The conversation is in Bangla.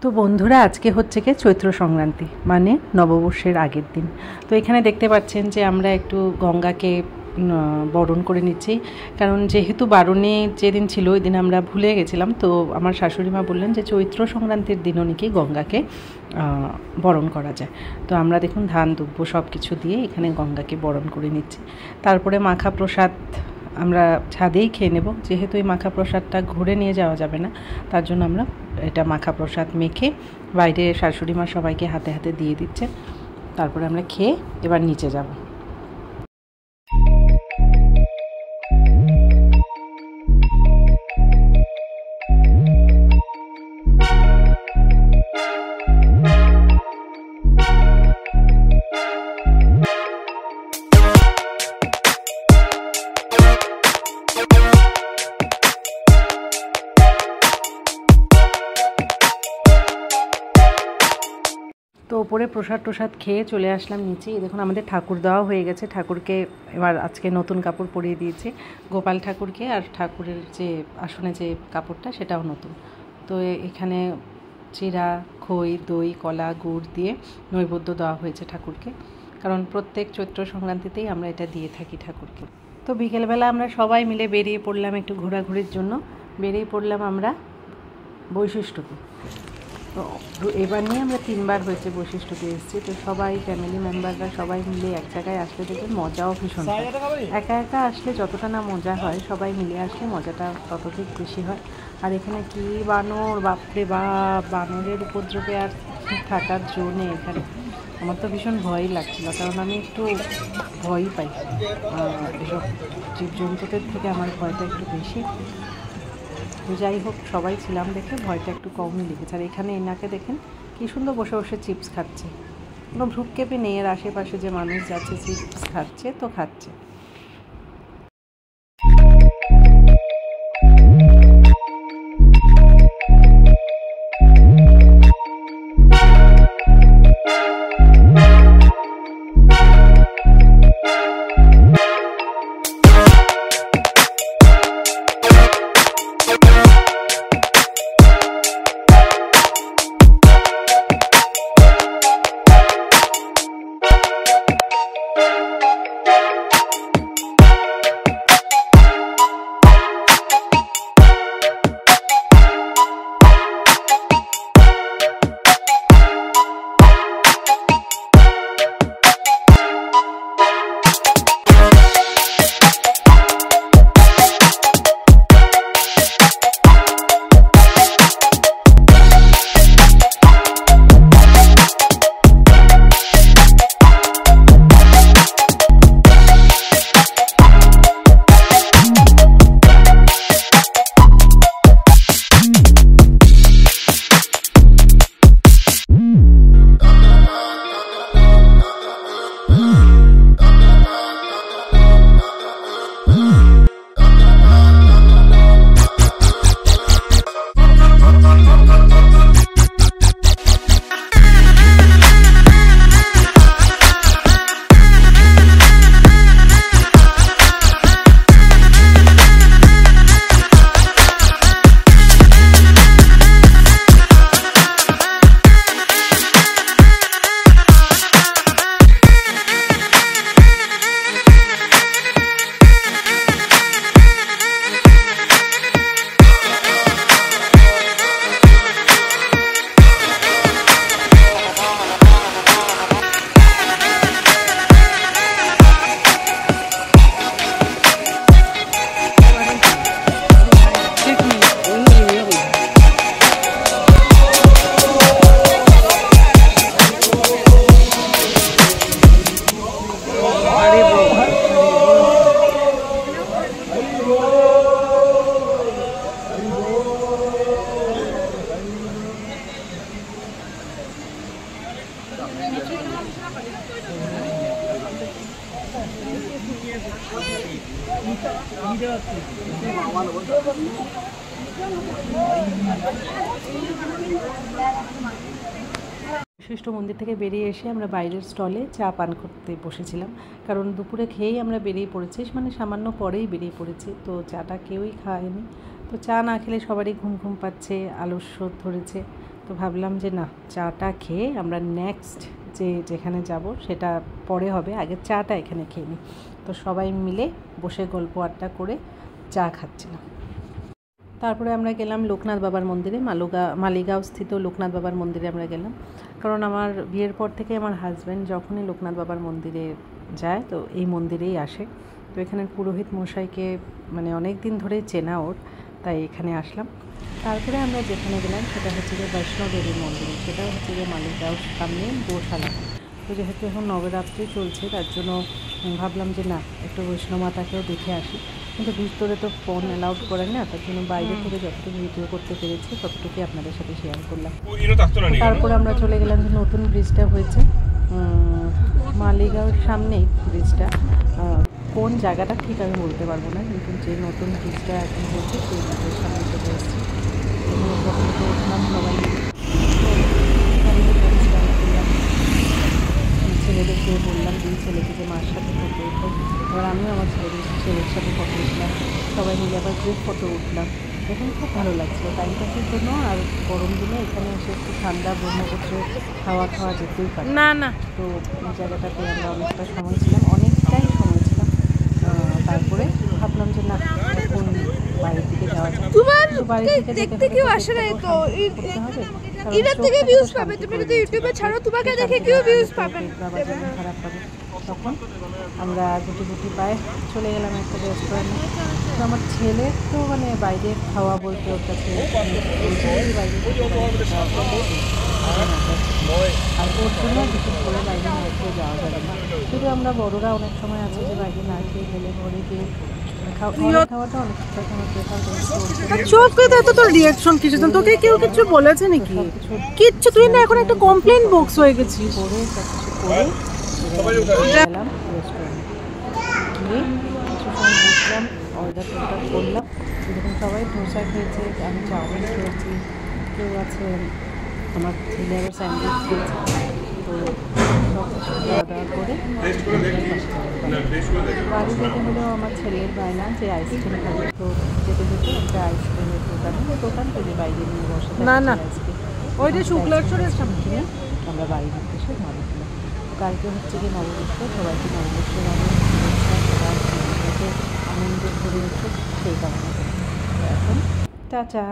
তো বন্ধুরা আজকে হচ্ছে কি চৈত্র সংক্রান্তি মানে নববর্ষের আগের দিন। তো এখানে দেখতে পাচ্ছেন যে আমরা একটু গঙ্গাকে বরণ করে নিচ্ছি, কারণ যেহেতু বারণে যেদিন ছিল ওই দিন আমরা ভুলে গেছিলাম। তো আমার শাশুড়ি মা বললেন যে চৈত্র সংক্রান্তির দিনও নাকি গঙ্গাকে বরণ করা যায়। তো আমরা দেখুন ধান দুব্য সব কিছু দিয়ে এখানে গঙ্গাকে বরণ করে নিচ্ছি। তারপরে মাখা প্রসাদ আমরা ছাদেই খেয়ে নেব, যেহেতু এই মাখা প্রসাদটা ঘুরে নিয়ে যাওয়া যাবে না, তার জন্য আমরা এটা মাখা প্রসাদ মেখে বাইরে শাশুড়ি মা সবাইকে হাতে হাতে দিয়ে দিচ্ছে। তারপরে আমরা খেয়ে এবার নিচে যাব। তো ওপরে প্রসাদ খেয়ে চলে আসলাম নিচে। দেখুন আমাদের ঠাকুর দেওয়া হয়ে গেছে, ঠাকুরকে এবার আজকে নতুন কাপড় পরিয়ে দিয়েছে গোপাল ঠাকুরকে, আর ঠাকুরের যে আসনে যে কাপড়টা সেটাও নতুন। তো এখানে চিরা, খই, দই, কলা, গুড় দিয়ে নৈবেদ্য দেওয়া হয়েছে ঠাকুরকে, কারণ প্রত্যেক চৈত্র সংক্রান্তিতেই আমরা এটা দিয়ে থাকি ঠাকুরকে। তো বিকেলবেলা আমরা সবাই মিলে বেরিয়ে পড়লাম একটু ঘোরাঘুরির জন্য। বেরিয়ে পড়লাম আমরা বৈশিষ্ট্যতে। তো এবার নিয়ে আমরা 3 বার হয়েছে বৈশিষ্ট্যতে এসেছি। তো সবাই ফ্যামিলি মেম্বাররা সবাই মিলে এক জায়গায় আসলে দেখবেন মজাও ভীষণ হয়। একা একা আসলে যতটা না মজা হয়, সবাই মিলে আসলে মজাটা ততধিক বেশি হয়। আর এখানে কি বানর, বাপরে বাপ, বানরের উপদ্রবে আর থাকার জো নেই এখানে। আমার তো ভীষণ ভয়ই লাগছিল, কারণ আমি একটু ভয়ই পাই এসব জীবজন্তুদের থেকে, আমার ভয়টা একটু বেশি। যাই হোক, সবাই ছিলাম দেখে ভয়টা একটু কমই লেগেছে। আর এখানে এনাকে দেখেন কী সুন্দর বসে বসে চিপস খাচ্ছে, কোনো ভ্রুক্ষেপই নেই। এর আশেপাশে যে মানুষ যাচ্ছে চিপস খাচ্ছে তো খাচ্ছে। বৈশিষ্ট্য মন্দির থেকে বেরিয়ে এসে আমরা বাইরের স্টলে চা পান করতে বসেছিলাম, কারণ দুপুরে খেয়েই আমরা বেরিয়ে পড়েছি, মানে সামান্য পরেই বেরিয়ে পড়েছি। তো চাটা কেউই খায়নি, তো চা না খেলে সবারই ঘুম ঘুম পাচ্ছে, আলস্য ধরেছে। তো ভাবলাম যে না, চাটা খেয়ে আমরা নেক্সট যেখানে যাব সেটা পরে হবে, আগে চাটা এখানে খেয়ে নিই। তো সবাই মিলে বসে গল্প আড্ডা করে চা খাচ্ছিলাম। তারপরে আমরা গেলাম লোকনাথ বাবার মন্দিরে, মালিগাঁও স্থিত লোকনাথ বাবার মন্দিরে আমরা গেলাম। কারণ আমার বিয়ের পর থেকে আমার হাজব্যান্ড যখনই লোকনাথ বাবার মন্দিরে যায় তো এই মন্দিরেই আসে। তো এখানের পুরোহিত মশাইকে মানে অনেক দিন ধরে চেনা ওর, তাই এখানে আসলাম। তারপরে আমরা যেখানে গেলাম সেটা হচ্ছে যে বৈষ্ণোদেবীর মন্দিরে, সেটা হচ্ছে যে মালিগাঁওর সামনে গোশালা। তো যেহেতু এখন নবরাত্রি চলছে তার জন্য ভাবলাম যে না, একটু বৈষ্ণো মাতাকেও দেখে আসি। কিন্তু ভিতরে তো ফোন অ্যালাউড করেন না, তার জন্য বাইরে থেকে যতটুকু ভিডিও করতে পেরেছি ততটুকুই আপনাদের সাথে শেয়ার করলাম। তারপরে আমরা চলে গেলাম যে নতুন ব্রিজটা হয়েছে মালিগাঁওর সামনেই ব্রিজটা, কোন জায়গাটা ঠিক আমি বলতে পারবো না, কিন্তু যে নতুন ব্রিজটা এখন হয়েছে সেই ব্রিজের সামনে চলে এসেছি। উঠলাম সবাই, ছেলেদেরকে বললাম, দুই ছেলেকে যে মার সাথে ফটো উঠো, এবার আমিও আমার ছেলের সাথে ফটো উঠলাম, সবাই মিলে আবার গ্রুপ ফটো উঠলাম। এখন খুব ভালো লাগছিলো টাইম পাসের জন্য। আর গরম দিনে এখানে এসে একটু ঠান্ডা ব্রহ্মপুত্রে খাওয়া যেতেই পারে না। তো এই জায়গাটাতে আমরা অনেকটা সময় ছিলাম, অনেকটাই সময় ছিলাম। তারপরে ভাবলাম যে না, এখন বাইরের দিকে যাওয়া যায়। তো বাইরের দিকে যেতে কেউ আসে না, তো ইউটিউব থেকে ভিউজ পাবে, তুমি যদি ইউটিউবে ছাড়ো তোমাকে দেখে কেউ ভিউজ পাবে, খারাপ পাবে। তখন আমরা গুটি পায়ে চলে গেলাম একটা রেস্টুরেন্টে। তো আমার ছেলের তো মানে বাইরে খাওয়া বলতে ওর কাছে বাইরে, আর ওর জন্য বিশেষ করে বাইরে না খেয়ে যাওয়া যাবে না। শুধু আমরা বড়রা অনেক সময় আছে যে বাইরে না খেয়ে গেলে ঘরে গিয়ে খাওয়াটা অনেকটা সময় প্রেফার করি। চোখে তো তোর রিয়াকশন কিছু, তোকে কেউ কিছু বলেছে নাকি? কিচ্ছু, তুই না এখন একটা কমপ্লেন বক্স হয়ে গেছিস। করে সব কিছু করে গেলাম রেস্টুরেন্টে, গিয়ে কিছু সময় বসলাম, অর্ডার করলাম। যেরকম সবাই ধোসা খেয়েছে, আমি চাউমিন খেয়েছি, কেউ আছে আমার ছেলে আবার স্যান্ডউইচ খেয়েছে। তো সব কিছু খাওয়া দাওয়া করে বাড়ি যেতে হলেও আমার ছেলের বায়না যে আইসক্রিম খাবে। তো যেতে যেতে একটা আইসক্রিমের দোকান থেকে বাইরে নিয়ে বসে না আইসক্রিম ওইটা শুক্লেশ্বরের সামনে কিনে আমরা বাড়ি ঘুরতে এসে বাড়ি খেলাম। কালকে হচ্ছে কি নববর্ষ, সবাইকে নববর্ষের আনন্দ করে উঠে সেই কামনা করি। এখন টাটা।